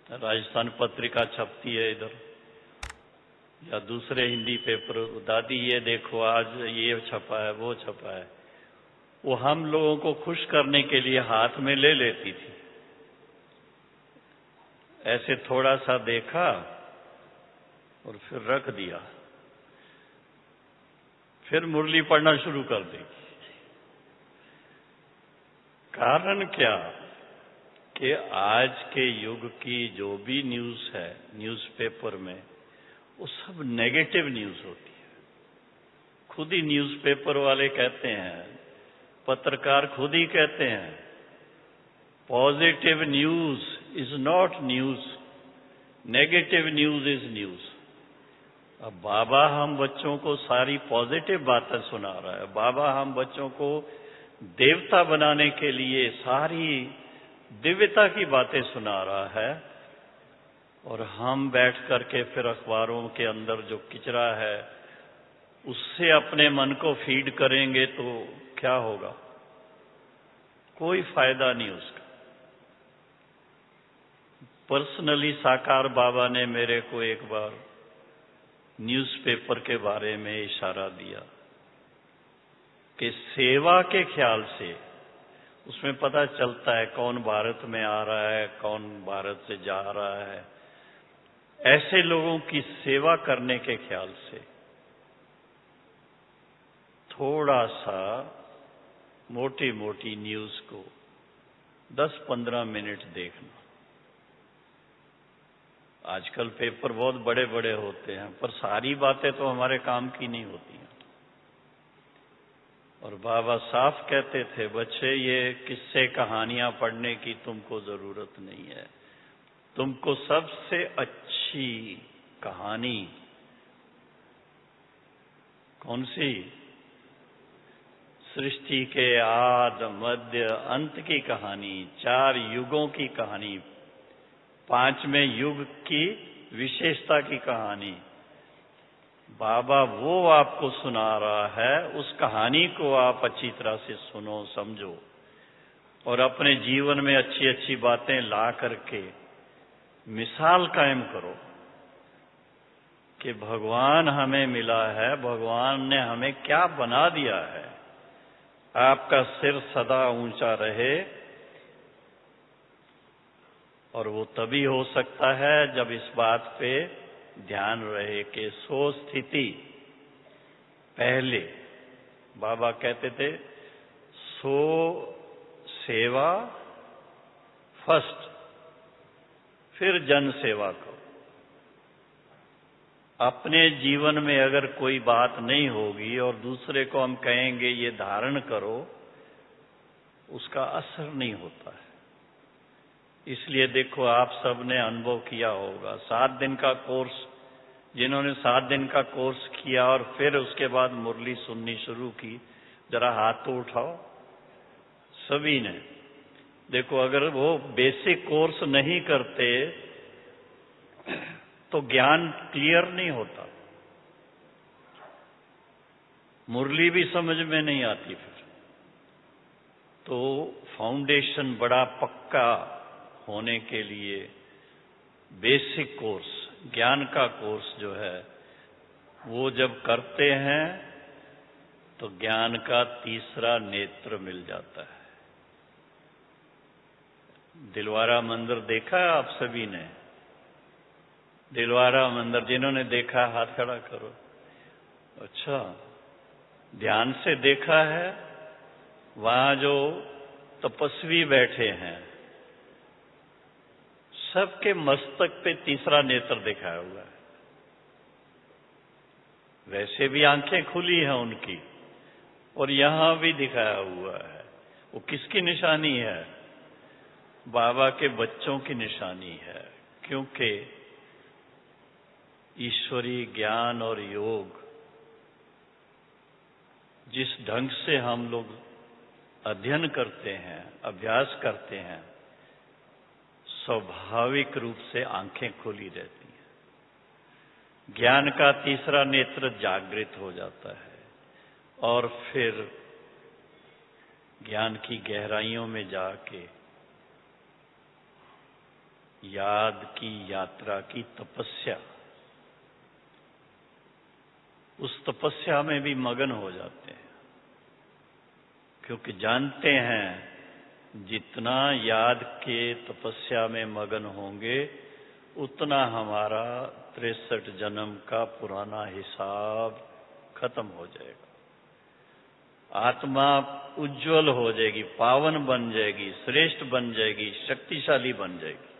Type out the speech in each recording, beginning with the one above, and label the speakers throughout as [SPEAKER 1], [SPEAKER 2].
[SPEAKER 1] राजस्थान पत्रिका छपती है इधर, या दूसरे हिंदी पेपर, दादी ये देखो आज ये छपा है वो छपा है, वो हम लोगों को खुश करने के लिए हाथ में ले लेती थी। ऐसे थोड़ा सा देखा और फिर रख दिया, फिर मुरली पढ़ना शुरू कर देगी। कारण क्या कि आज के युग की जो भी न्यूज़ है न्यूज़पेपर में, वो सब नेगेटिव न्यूज़ होती है। खुद ही न्यूज़पेपर वाले कहते हैं, पत्रकार खुद ही कहते हैं, positive news is not news, negative news is news. अब बाबा हम बच्चों को सारी पॉजिटिव बातें सुना रहा है, बाबा हम बच्चों को देवता बनाने के लिए सारी दिव्यता की बातें सुना रहा है, और हम बैठ करके फिर अखबारों के अंदर जो किचरा है उससे अपने मन को फीड करेंगे तो क्या होगा? कोई फायदा नहीं उसका। पर्सनली साकार बाबा ने मेरे को एक बार न्यूज़पेपर के बारे में इशारा दिया कि सेवा के ख्याल से उसमें पता चलता है कौन भारत में आ रहा है, कौन भारत से जा रहा है। ऐसे लोगों की सेवा करने के ख्याल से थोड़ा सा मोटी मोटी न्यूज़ को 10-15 मिनट देखना। आजकल पेपर बहुत बड़े बड़े होते हैं, पर सारी बातें तो हमारे काम की नहीं होती हैं। और बाबा साफ कहते थे, बच्चे ये किस्से कहानियां पढ़ने की तुमको जरूरत नहीं है, तुमको सबसे अच्छी कहानी कौन सी? सृष्टि के आद मध्य अंत की कहानी, 4 युगों की कहानी, 5वें युग की विशेषता की कहानी बाबा वो आपको सुना रहा है। उस कहानी को आप अच्छी तरह से सुनो, समझो, और अपने जीवन में अच्छी अच्छी बातें ला करके मिसाल कायम करो कि भगवान हमें मिला है, भगवान ने हमें क्या बना दिया है। आपका सिर सदा ऊंचा रहे, और वो तभी हो सकता है जब इस बात पे ध्यान रहे कि सो स्थिति पहले, बाबा कहते थे सो सेवा फर्स्ट, फिर जन सेवा करो। अपने जीवन में अगर कोई बात नहीं होगी और दूसरे को हम कहेंगे ये धारण करो, उसका असर नहीं होता है। इसलिए देखो, आप सबने अनुभव किया होगा, 7 दिन का कोर्स, जिन्होंने 7 दिन का कोर्स किया और फिर उसके बाद मुरली सुननी शुरू की, जरा हाथ तो उठाओ सभी ने। देखो, अगर वो बेसिक कोर्स नहीं करते तो ज्ञान क्लियर नहीं होता, मुरली भी समझ में नहीं आती। फिर तो फाउंडेशन बड़ा पक्का होने के लिए बेसिक कोर्स, ज्ञान का कोर्स जो है, वो जब करते हैं तो ज्ञान का तीसरा नेत्र मिल जाता है। दिलवारा मंदिर देखा है आप सभी ने? दिलवारा मंदिर जिन्होंने देखा हाथ खड़ा करो। अच्छा, ध्यान से देखा है? वहां जो तपस्वी बैठे हैं सबके मस्तक पे तीसरा नेत्र दिखाया हुआ है। वैसे भी आंखें खुली हैं उनकी, और यहां भी दिखाया हुआ है। वो किसकी निशानी है? बाबा के बच्चों की निशानी है। क्योंकि ईश्वरीय ज्ञान और योग जिस ढंग से हम लोग अध्ययन करते हैं, अभ्यास करते हैं, स्वाभाविक रूप से आंखें खुली रहती हैं। ज्ञान का तीसरा नेत्र जागृत हो जाता है, और फिर ज्ञान की गहराइयों में जाके याद की यात्रा की तपस्या, उस तपस्या में भी मगन हो जाते हैं, क्योंकि जानते हैं जितना याद के तपस्या में मगन होंगे उतना हमारा 63 जन्म का पुराना हिसाब खत्म हो जाएगा। आत्मा उज्जवल हो जाएगी, पावन बन जाएगी, श्रेष्ठ बन जाएगी, शक्तिशाली बन जाएगी।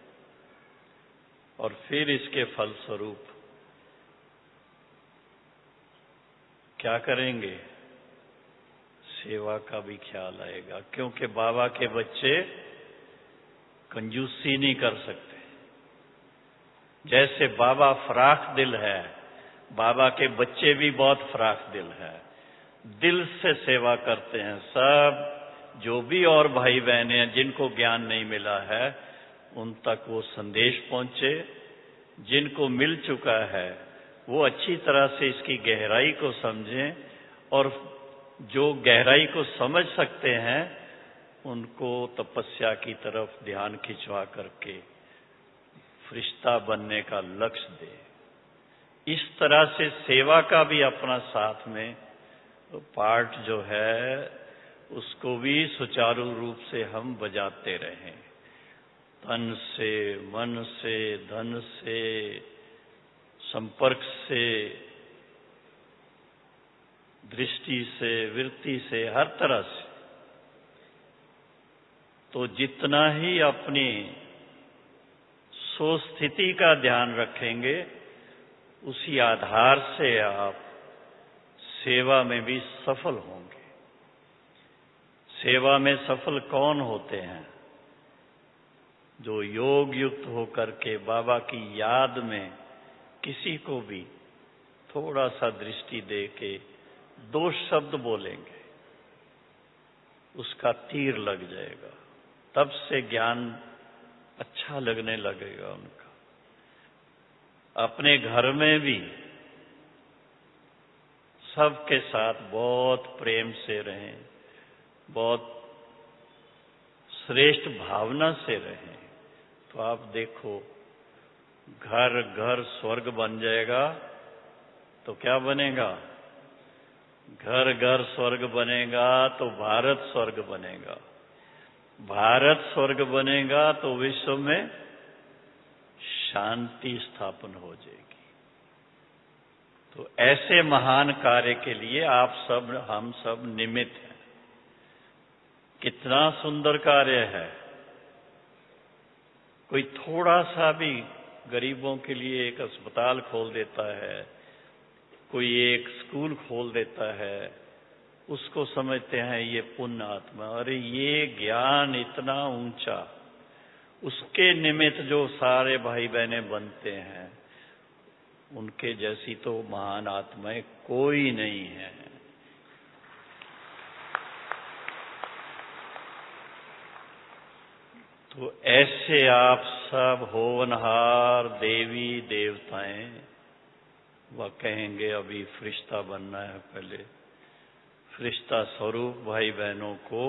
[SPEAKER 1] और फिर इसके फलस्वरूप क्या करेंगे? सेवा का भी ख्याल आएगा, क्योंकि बाबा के बच्चे कंजूसी नहीं कर सकते। जैसे बाबा फराख दिल है, बाबा के बच्चे भी बहुत फराख दिल है, दिल से सेवा करते हैं। सब जो भी और भाई बहने हैं जिनको ज्ञान नहीं मिला है उन तक वो संदेश पहुंचे, जिनको मिल चुका है वो अच्छी तरह से इसकी गहराई को समझें, और जो गहराई को समझ सकते हैं उनको तपस्या की तरफ ध्यान खिंचवा करके फरिश्ता बनने का लक्ष्य दे। इस तरह से सेवा का भी अपना साथ में पार्ट जो है उसको भी सुचारू रूप से हम बजाते रहें। तन से, मन से, धन से, संपर्क से, दृष्टि से, वृत्ति से, हर तरह से। तो जितना ही अपनी स्वस्थिति का ध्यान रखेंगे उसी आधार से आप सेवा में भी सफल होंगे। सेवा में सफल कौन होते हैं? जो योग युक्त होकर के बाबा की याद में किसी को भी थोड़ा सा दृष्टि दे के 2 शब्द बोलेंगे, उसका तीर लग जाएगा, तब से ज्ञान अच्छा लगने लगेगा उनका। अपने घर में भी सबके साथ बहुत प्रेम से रहें, बहुत श्रेष्ठ भावना से रहें, तो आप देखो घर घर स्वर्ग बन जाएगा। तो क्या बनेगा? घर घर स्वर्ग बनेगा तो भारत स्वर्ग बनेगा। भारत स्वर्ग बनेगा तो विश्व में शांति स्थापन हो जाएगी। तो ऐसे महान कार्य के लिए आप सब, हम सब निमित्त हैं। कितना सुंदर कार्य है। कोई थोड़ा सा भी गरीबों के लिए एक अस्पताल खोल देता है, कोई एक स्कूल खोल देता है, उसको समझते हैं ये पुण्य आत्मा। अरे ये ज्ञान इतना ऊंचा, उसके निमित्त जो सारे भाई बहने बनते हैं उनके जैसी तो महान आत्माएं कोई नहीं है। तो ऐसे आप सब होनहार देवी देवताएं, वह कहेंगे अभी फरिश्ता बनना है, पहले फरिश्ता स्वरूप भाई बहनों को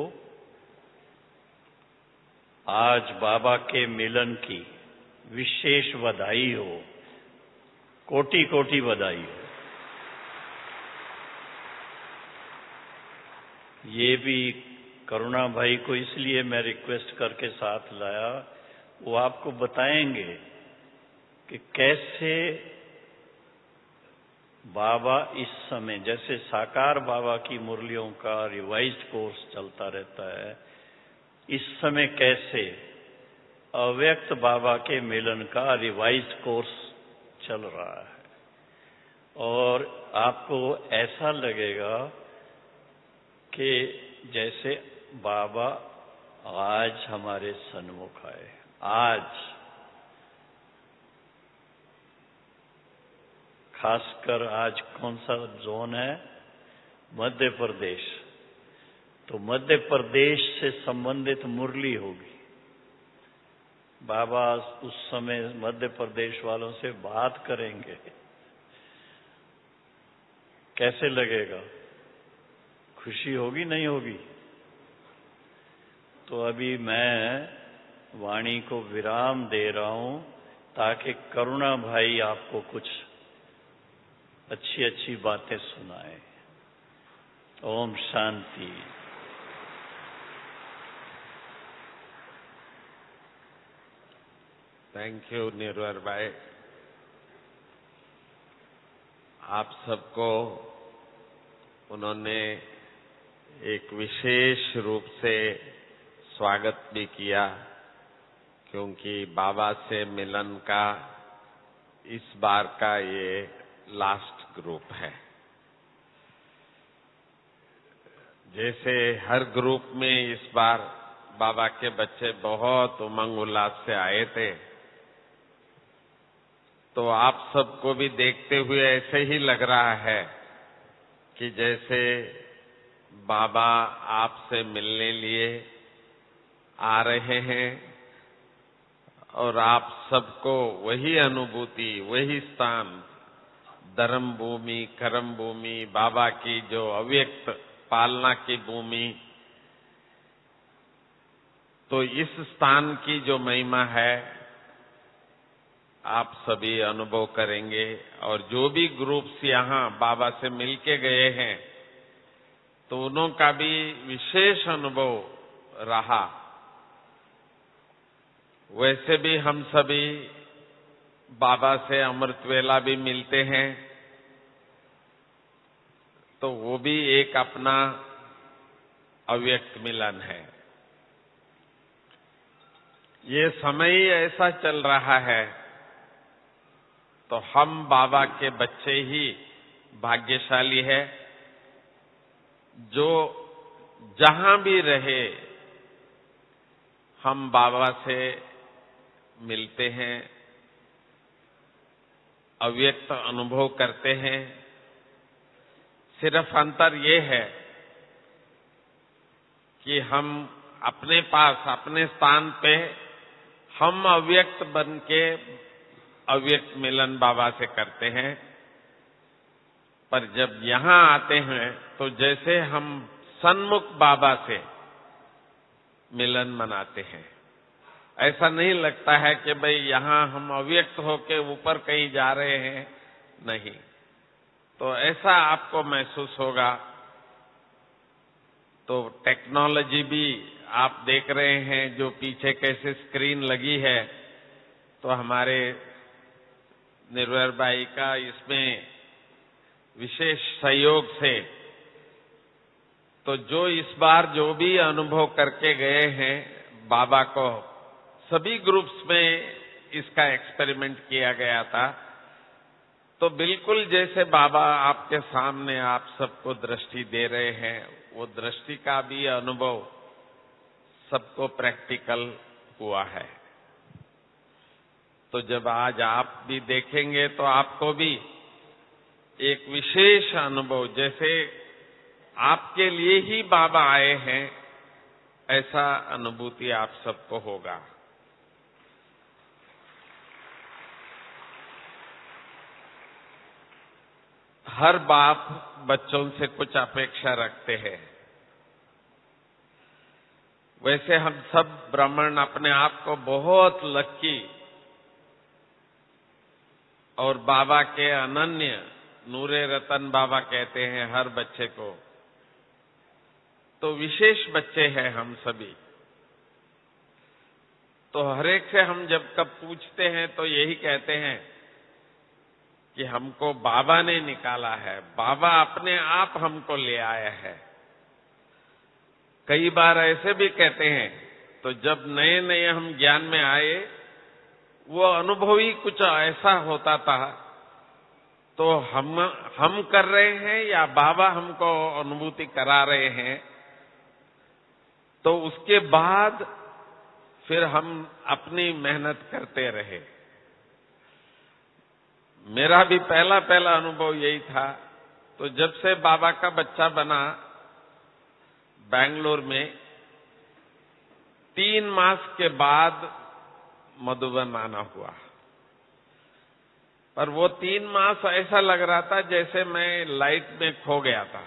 [SPEAKER 1] आज बाबा के मिलन की विशेष बधाई हो, कोटि कोटि बधाई हो। ये भी करुणा भाई को इसलिए मैं रिक्वेस्ट करके साथ लाया, वो आपको बताएंगे कि कैसे बाबा इस समय, जैसे साकार बाबा की मुरलियों का रिवाइज्ड कोर्स चलता रहता है, इस समय कैसे अव्यक्त बाबा के मिलन का रिवाइज्ड कोर्स चल रहा है। और आपको ऐसा लगेगा कि जैसे बाबा आज हमारे सन्मुख आए। आज खासकर आज कौन सा जोन है? मध्य प्रदेश। तो मध्य प्रदेश से संबंधित मुरली होगी। बाबा उस समय मध्य प्रदेश वालों से बात करेंगे। कैसे लगेगा? खुशी होगी नहीं होगी? तो अभी मैं वाणी को विराम दे रहा हूं ताकि करुणा भाई आपको कुछ अच्छी अच्छी बातें सुनाए। ओम शांति।
[SPEAKER 2] थैंक यू निर्वर भाई। आप सबको उन्होंने एक विशेष रूप से स्वागत भी किया, क्योंकि बाबा से मिलन का इस बार का ये लास्ट ग्रुप है। जैसे हर ग्रुप में इस बार बाबा के बच्चे बहुत उमंग उल्लास से आए थे, तो आप सबको भी देखते हुए ऐसे ही लग रहा है कि जैसे बाबा आपसे मिलने लिए आ रहे हैं और आप सबको वही अनुभूति, वही स्थान, धर्म भूमि, कर्म भूमि, बाबा की जो अव्यक्त पालना की भूमि, तो इस स्थान की जो महिमा है आप सभी अनुभव करेंगे। और जो भी ग्रुप्स यहाँ बाबा से मिलके गए हैं तो उनका भी विशेष अनुभव रहा। वैसे भी हम सभी बाबा से अमृत वेला भी मिलते हैं, तो वो भी एक अपना अव्यक्त मिलन है। ये समय ही ऐसा चल रहा है, तो हम बाबा के बच्चे ही भाग्यशाली है जो जहां भी रहे हम बाबा से मिलते हैं, अव्यक्त अनुभव करते हैं। सिर्फ अंतर ये है कि हम अपने पास, अपने स्थान पे हम अव्यक्त बन के अव्यक्त मिलन बाबा से करते हैं, पर जब यहां आते हैं तो जैसे हम सन्मुख बाबा से मिलन मनाते हैं। ऐसा नहीं लगता है कि भाई यहां हम अव्यक्त होके ऊपर कहीं जा रहे हैं, नहीं। तो ऐसा आपको महसूस होगा। तो टेक्नोलॉजी भी आप देख रहे हैं, जो पीछे कैसे स्क्रीन लगी है, तो हमारे निर्भर भाई का इसमें विशेष सहयोग से, तो जो इस बार जो भी अनुभव करके गए हैं बाबा को, सभी ग्रुप्स में इसका एक्सपेरिमेंट किया गया था। तो बिल्कुल जैसे बाबा आपके सामने आप सबको दृष्टि दे रहे हैं, वो दृष्टि का भी अनुभव सबको प्रैक्टिकल हुआ है। तो जब आज आप भी देखेंगे तो आपको भी एक विशेष अनुभव, जैसे आपके लिए ही बाबा आए हैं, ऐसा अनुभूति आप सबको होगा। हर बाप बच्चों से कुछ अपेक्षा रखते हैं। वैसे हम सब ब्राह्मण अपने आप को बहुत लक्की और बाबा के अनन्य नूरे रतन बाबा कहते हैं हर बच्चे को। तो विशेष बच्चे हैं हम सभी। तो हर एक से हम जब कब पूछते हैं तो यही कहते हैं कि हमको बाबा ने निकाला है, बाबा अपने आप हमको ले आया है। कई बार ऐसे भी कहते हैं, तो जब नए नए हम ज्ञान में आए, वो अनुभव ही कुछ ऐसा होता था, तो हम कर रहे हैं या बाबा हमको अनुभूति करा रहे हैं। तो उसके बाद फिर हम अपनी मेहनत करते रहे। मेरा भी पहला अनुभव यही था। तो जब से बाबा का बच्चा बना बेंगलोर में, 3 मास के बाद मधुबन आना हुआ। पर वो 3 मास ऐसा लग रहा था जैसे मैं लाइट में खो गया था।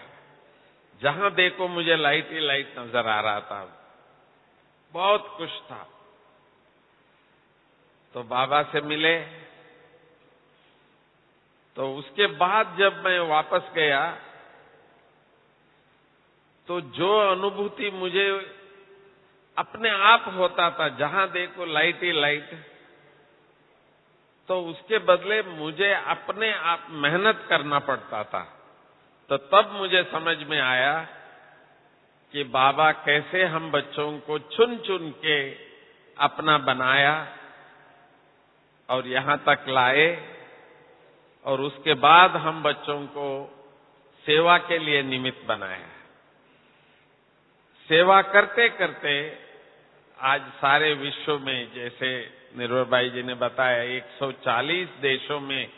[SPEAKER 2] जहां देखो मुझे लाइट ही लाइट नजर आ रहा था। बहुत कुछ था। तो बाबा से मिले। तो उसके बाद जब मैं वापस गया तो जो अनुभूति मुझे अपने आप होता था, जहां देखो लाइट ही लाइट, तो उसके बदले मुझे अपने आप मेहनत करना पड़ता था। तो तब मुझे समझ में आया कि बाबा कैसे हम बच्चों को चुन चुन के अपना बनाया और यहां तक लाए, और उसके बाद हम बच्चों को सेवा के लिए निमित्त बनाया। सेवा करते करते आज सारे विश्व में, जैसे निर्भय भाई जी ने बताया, 140 देशों में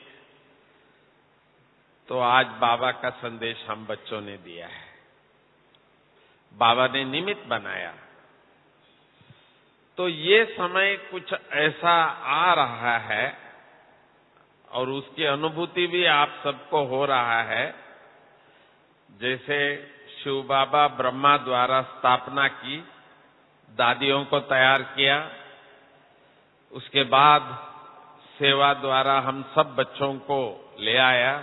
[SPEAKER 2] तो आज बाबा का संदेश हम बच्चों ने दिया है। बाबा ने निमित्त बनाया। तो ये समय कुछ ऐसा आ रहा है और उसकी अनुभूति भी आप सबको हो रहा है। जैसे शिव बाबा ब्रह्मा द्वारा स्थापना की, दादियों को तैयार किया, उसके बाद सेवा द्वारा हम सब बच्चों को ले आया।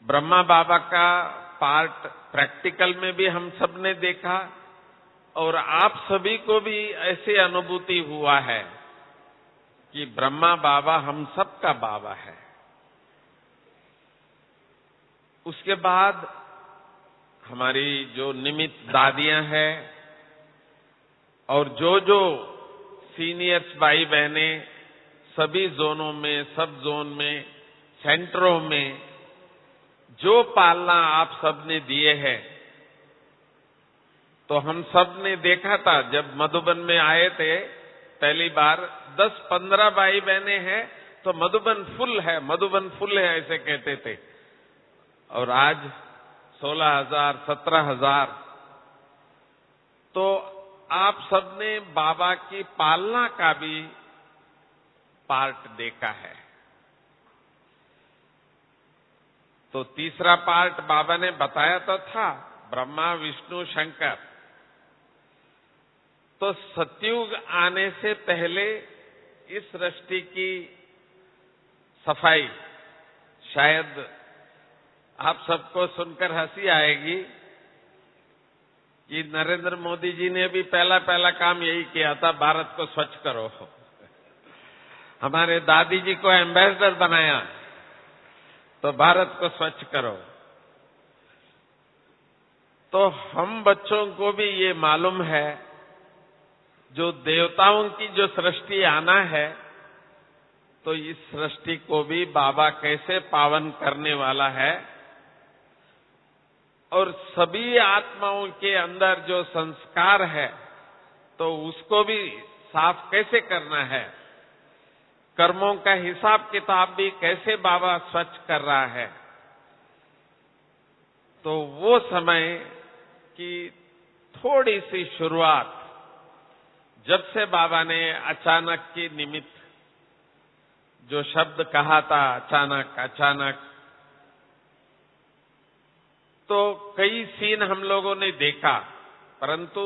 [SPEAKER 2] ब्रह्मा बाबा का पार्ट प्रैक्टिकल में भी हम सब ने देखा और आप सभी को भी ऐसी अनुभूति हुआ है कि ब्रह्मा बाबा हम सब का बाबा है। उसके बाद हमारी जो निमित्त दादियां हैं और जो जो सीनियर्स भाई बहने सभी जोनों में, सब जोन में, सेंटरों में जो पालना आप सबने दिए हैं, तो हम सब ने देखा था जब मधुबन में आए थे पहली बार, 10-15 भाई बहने हैं तो मधुबन फुल है, मधुबन फुल है ऐसे कहते थे। और आज 16,000, 17,000। तो आप सबने बाबा की पालना का भी पार्ट देखा है। तो तीसरा पार्ट बाबा ने बताया तो था, ब्रह्मा विष्णु शंकर। तो सतयुग आने से पहले इस सृष्टि की सफाई, शायद आप सबको सुनकर हंसी आएगी कि नरेंद्र मोदी जी ने भी पहला काम यही किया था, भारत को स्वच्छ करो। हमारे दादी जी को एम्बेसडर बनाया तो भारत को स्वच्छ करो। तो हम बच्चों को भी ये मालूम है, जो देवताओं की जो सृष्टि आना है, तो इस सृष्टि को भी बाबा कैसे पावन करने वाला है और सभी आत्माओं के अंदर जो संस्कार है तो उसको भी साफ कैसे करना है, कर्मों का हिसाब किताब भी कैसे बाबा स्वच्छ कर रहा है। तो वो समय की थोड़ी सी शुरुआत, जब से बाबा ने अचानक की निमित्त जो शब्द कहा था, अचानक अचानक, तो कई सीन हम लोगों ने देखा, परंतु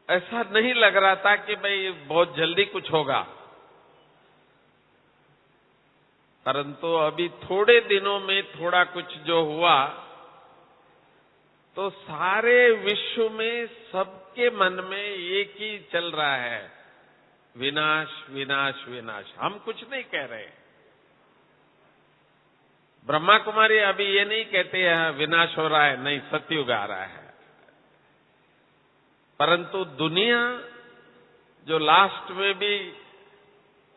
[SPEAKER 2] ऐसा नहीं लग रहा था कि भाई बहुत जल्दी कुछ होगा। परंतु अभी थोड़े दिनों में थोड़ा कुछ जो हुआ, तो सारे विश्व में सबके मन में एक ही चल रहा है, विनाश विनाश विनाश। हम कुछ नहीं कह रहे। ब्रह्मा कुमारी अभी ये नहीं कहते हैं विनाश हो रहा है, नहीं, सतयुग आ रहा है। परंतु दुनिया जो लास्ट में भी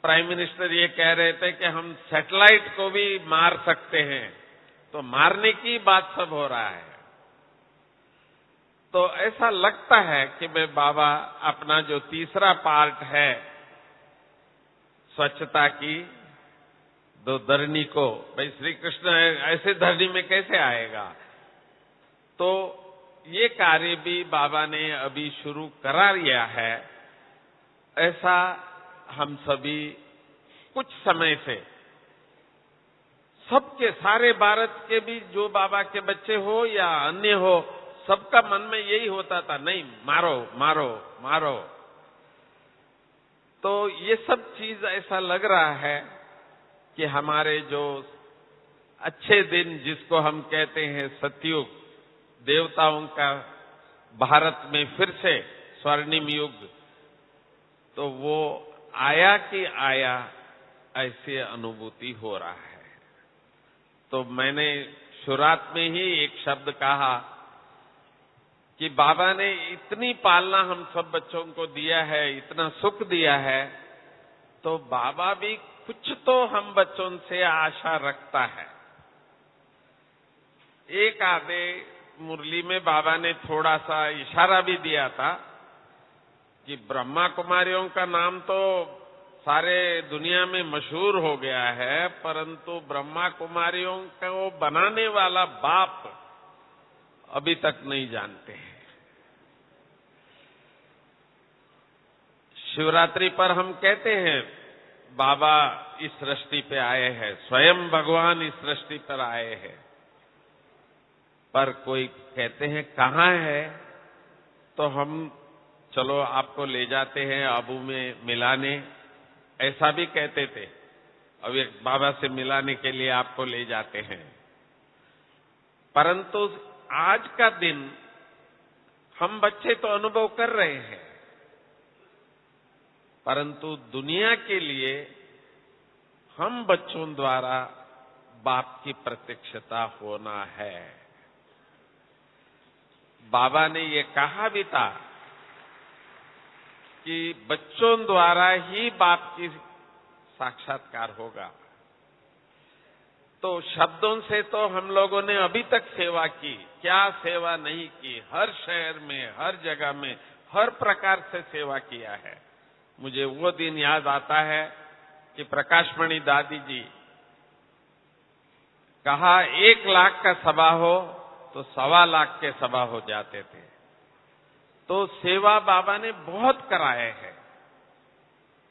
[SPEAKER 2] प्राइम मिनिस्टर ये कह रहे थे कि हम सैटेलाइट को भी मार सकते हैं, तो मारने की बात सब हो रहा है। तो ऐसा लगता है कि मैं बाबा अपना जो तीसरा पार्ट है स्वच्छता की, दो धरनी को, भाई श्री कृष्ण ऐसे धरनी में कैसे आएगा, तो ये कार्य भी बाबा ने अभी शुरू करा लिया है। ऐसा हम सभी कुछ समय से, सबके, सारे भारत के भी जो बाबा के बच्चे हो या अन्य हो, सबका मन में यही होता था, नहीं, मारो मारो मारो। तो ये सब चीज ऐसा लग रहा है कि हमारे जो अच्छे दिन जिसको हम कहते हैं सतयुग, देवताओं का भारत में फिर से स्वर्णिम युग, तो वो आया कि आया, ऐसी अनुभूति हो रहा है। तो मैंने शुरुआत में ही एक शब्द कहा कि बाबा ने इतनी पालना हम सब बच्चों को दिया है, इतना सुख दिया है, तो बाबा भी कुछ तो हम बच्चों से आशा रखता है। एक आधे मुरली में बाबा ने थोड़ा सा इशारा भी दिया था कि ब्रह्मा कुमारियों का नाम तो सारे दुनिया में मशहूर हो गया है, परंतु ब्रह्मा कुमारियों को बनाने वाला बाप अभी तक नहीं जानते हैं। शिवरात्रि पर हम कहते हैं बाबा इस सृष्टि पे आए हैं, स्वयं भगवान इस सृष्टि पर आए हैं, पर कोई कहते हैं कहाँ है, तो हम चलो आपको ले जाते हैं आबू में मिलाने, ऐसा भी कहते थे। अब एक बाबा से मिलाने के लिए आपको ले जाते हैं। परंतु आज का दिन हम बच्चे तो अनुभव कर रहे हैं, परंतु दुनिया के लिए हम बच्चों द्वारा बाप की प्रत्यक्षता होना है। बाबा ने ये कहा भी था कि बच्चों द्वारा ही बाप की साक्षात्कार होगा। तो शब्दों से तो हम लोगों ने अभी तक सेवा की, क्या सेवा नहीं की, हर शहर में, हर जगह में, हर प्रकार से सेवा किया है। मुझे वो दिन याद आता है कि प्रकाशमणि दादी जी कहा 1 लाख का सभा हो तो 1.25 लाख के सभा हो जाते थे। तो सेवा बाबा ने बहुत कराए हैं,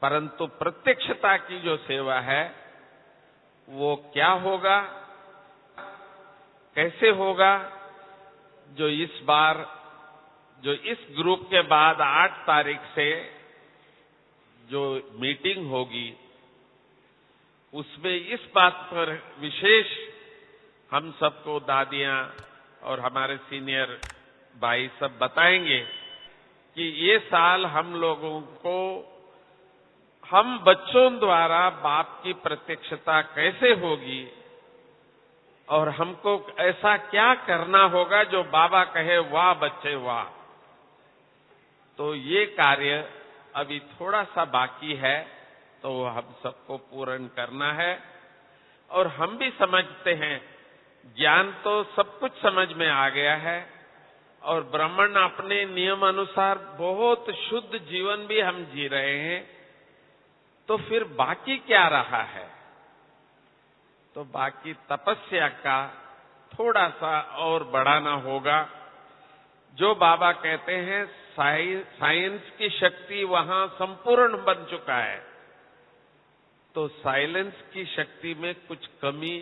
[SPEAKER 2] परंतु प्रत्यक्षता की जो सेवा है वो क्या होगा, कैसे होगा, जो इस बार, जो इस ग्रुप के बाद 8 तारीख से जो मीटिंग होगी, उसमें इस बात पर विशेष हम सबको दादियां और हमारे सीनियर भाई सब बताएंगे कि ये साल हम लोगों को हम बच्चों द्वारा बाप की प्रत्यक्षता कैसे होगी और हमको ऐसा क्या करना होगा जो बाबा कहे वाह बच्चे वाह। तो ये कार्य अभी थोड़ा सा बाकी है, तो हम सबको पूर्ण करना है। और हम भी समझते हैं, ज्ञान तो सब कुछ समझ में आ गया है और ब्राह्मण अपने नियम अनुसार बहुत शुद्ध जीवन भी हम जी रहे हैं, तो फिर बाकी क्या रहा है? तो बाकी तपस्या का थोड़ा सा और बढ़ाना होगा। जो बाबा कहते हैं साइंस की शक्ति वहां संपूर्ण बन चुका है, तो साइलेंस की शक्ति में कुछ कमी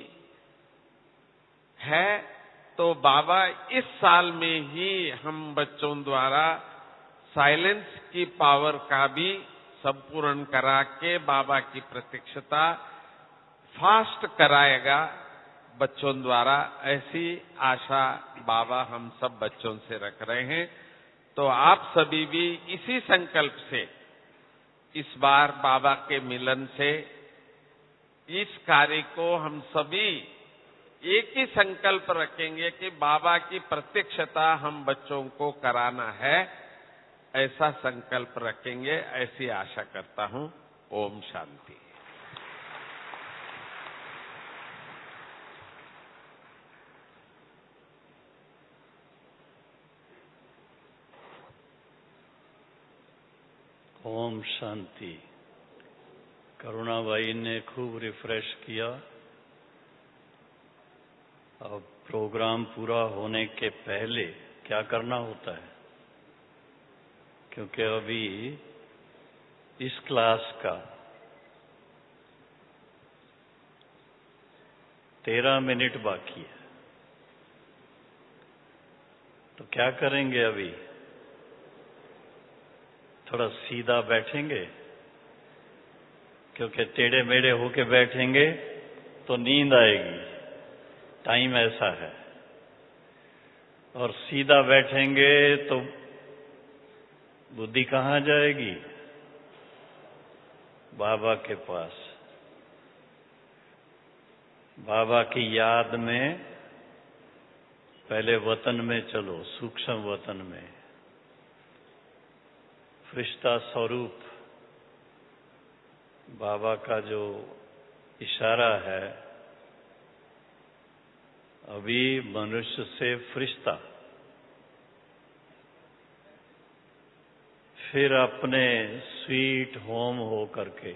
[SPEAKER 2] है। तो बाबा इस साल में ही हम बच्चों द्वारा साइलेंस की पावर का भी संपूर्ण करा के बाबा की प्रत्यक्षता फास्ट कराएगा बच्चों द्वारा, ऐसी आशा बाबा हम सब बच्चों से रख रहे हैं। तो आप सभी भी इसी संकल्प से इस बार बाबा के मिलन से इस कार्य को हम सभी एक ही संकल्प रखेंगे कि बाबा की प्रत्यक्षता हम बच्चों को कराना है, ऐसा संकल्प रखेंगे, ऐसी आशा करता हूं। ओम शांति।
[SPEAKER 1] ओम शांति। करुणाबाई ने खूब रिफ्रेश किया। अब प्रोग्राम पूरा होने के पहले क्या करना होता है, क्योंकि अभी इस क्लास का 13 मिनट बाकी है। तो क्या करेंगे? अभी थोड़ा सीधा बैठेंगे क्योंकि टेढ़े मेढ़े होके बैठेंगे तो नींद आएगी, टाइम ऐसा है। और सीधा बैठेंगे तो बुद्धि कहाँ जाएगी? बाबा के पास। बाबा की याद में पहले वतन में चलो, सूक्ष्म वतन में। फरिश्ता स्वरूप बाबा का जो इशारा है, अभी मनुष्य से फरिश्ता, फिर अपने स्वीट होम हो करके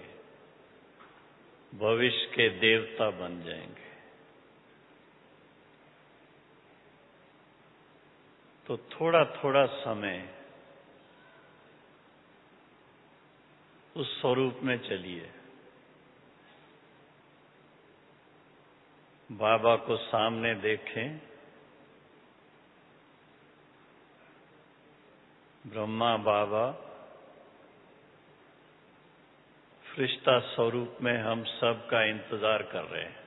[SPEAKER 1] भविष्य के देवता बन जाएंगे। तो थोड़ा थोड़ा समय उस स्वरूप में चलिए। बाबा को सामने देखें। ब्रह्मा बाबा फरिश्ता स्वरूप में हम सब का इंतजार कर रहे हैं।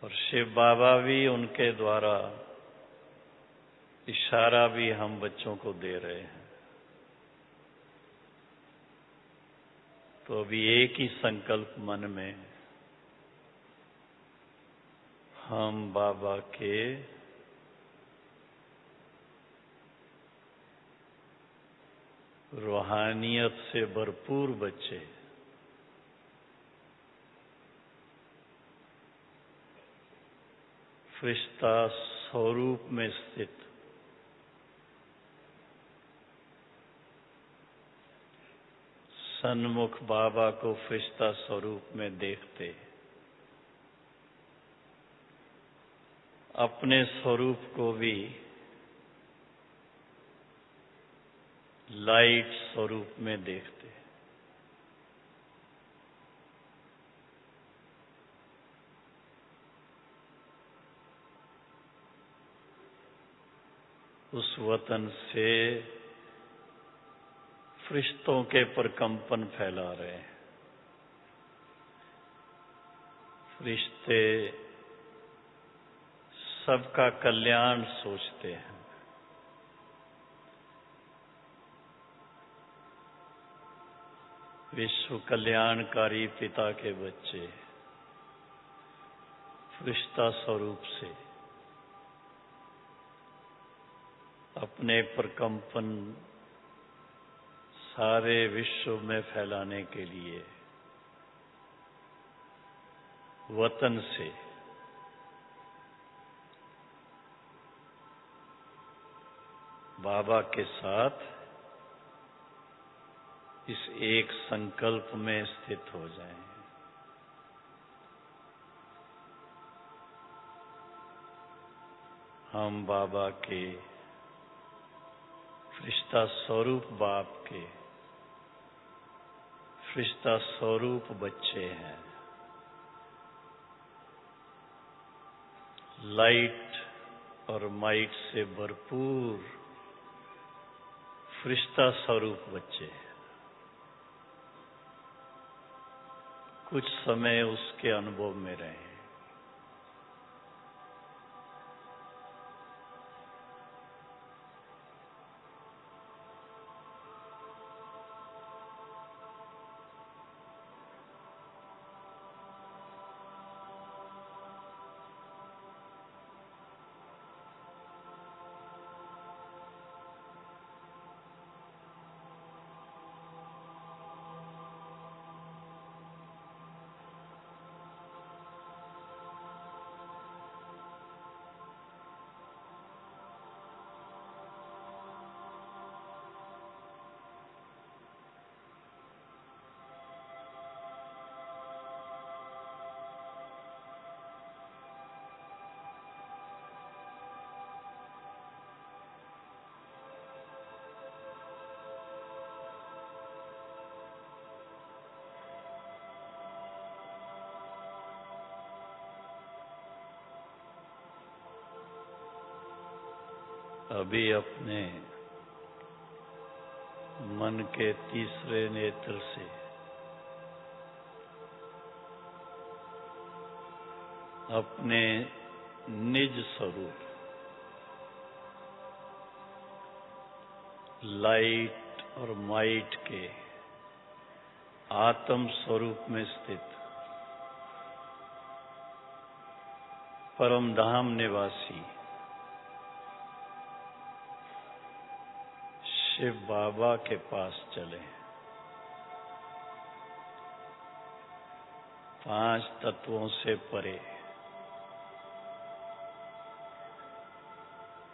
[SPEAKER 1] और शिव बाबा भी उनके द्वारा इशारा भी हम बच्चों को दे रहे हैं। तो अभी एक ही संकल्प मन में, हम बाबा के रूहानियत से भरपूर बच्चे, फरिश्ता स्वरूप में स्थित, सन्मुख बाबा को फरिश्ता स्वरूप में देखते, अपने स्वरूप को भी लाइट स्वरूप में देखते। उस वतन से फरिश्तों के प्रकंपन फैला रहे हैं। फरिश्ते सबका कल्याण सोचते हैं। विश्व कल्याणकारी पिता के बच्चे फरिश्ता स्वरूप से अपने प्रकंपन सारे विश्व में फैलाने के लिए वतन से बाबा के साथ इस एक संकल्प में स्थित हो जाएं। हम बाबा के फरिश्ता स्वरूप बाप के फरिश्ता स्वरूप बच्चे हैं। लाइट और माइट से भरपूर फरिश्ता स्वरूप बच्चे। कुछ समय उसके अनुभव में रहे। अभी अपने मन के तीसरे नेत्र से अपने निज स्वरूप लाइट और माइट के आत्म स्वरूप में स्थित परम धाम निवासी शिव बाबा के पास चले। 5 तत्वों से परे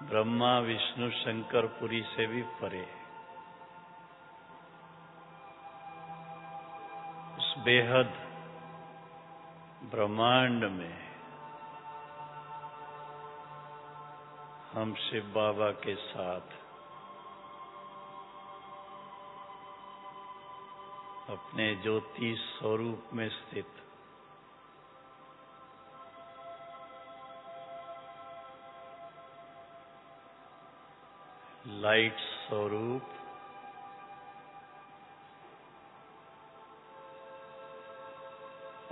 [SPEAKER 1] ब्रह्मा विष्णु शंकर पुरी से भी परे उस बेहद ब्रह्मांड में हम शिव बाबा के साथ अपने ज्योति स्वरूप में स्थित लाइट स्वरूप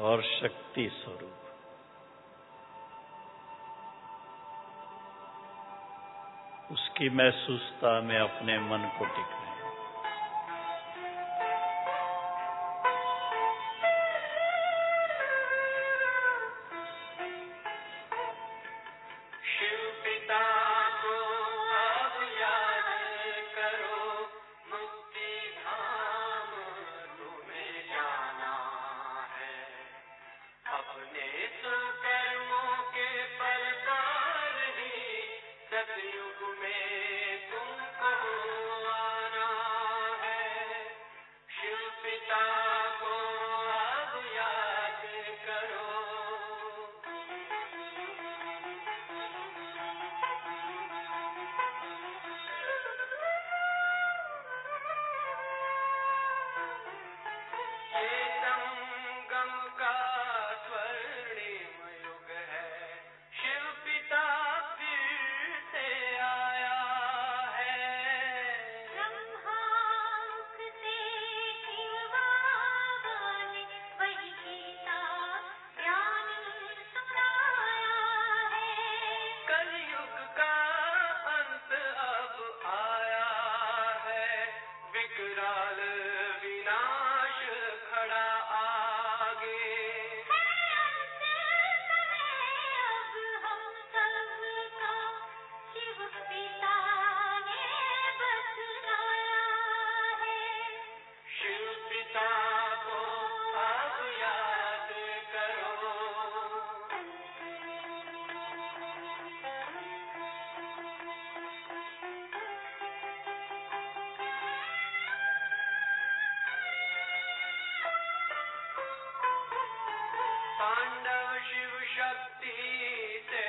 [SPEAKER 1] और शक्ति स्वरूप उसकी महसूसता में अपने मन को टिकाएं।
[SPEAKER 3] पांडव शिव शक्ति से